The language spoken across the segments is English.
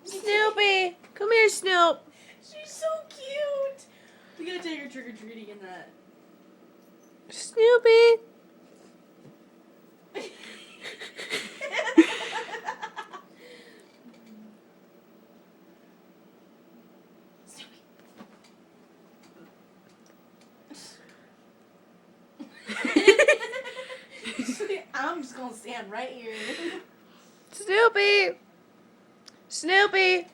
Snoopy, come here, Snoop. She's so cute. We gotta take her trick or treating in that. Snoopy. I'm just gonna stand right here. Snoopy. Snoopy.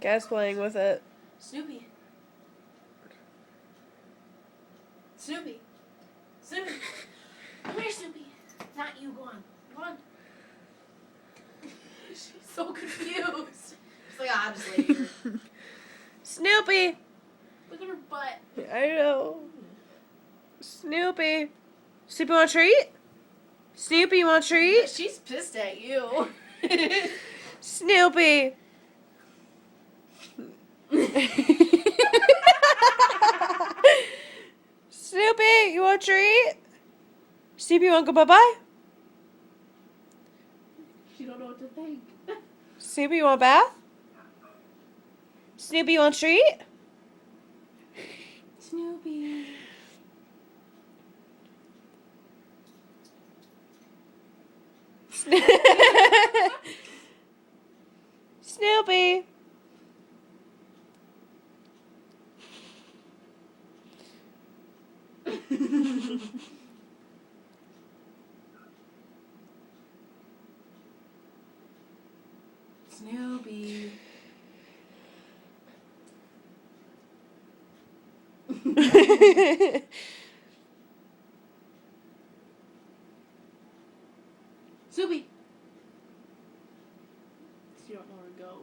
Guy's playing with it. Snoopy. Snoopy. Snoopy. Come here, Snoopy. Not you. Go on. Go on. She's so confused. She's like, I'll just lay here. Snoopy. Look at her butt. I know. Snoopy. Snoopy, want a treat? Snoopy, you want a treat? She's pissed at you. Snoopy. Snoopy, you want a treat? Snoopy, you want to go bye-bye? She don't know what to think. Snoopy, you want a bath? Snoopy, you want a treat? Snoopy. Snoopy. Snoopy. Snoopy. You don't know where to go.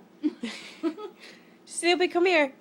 Snoopy, come here.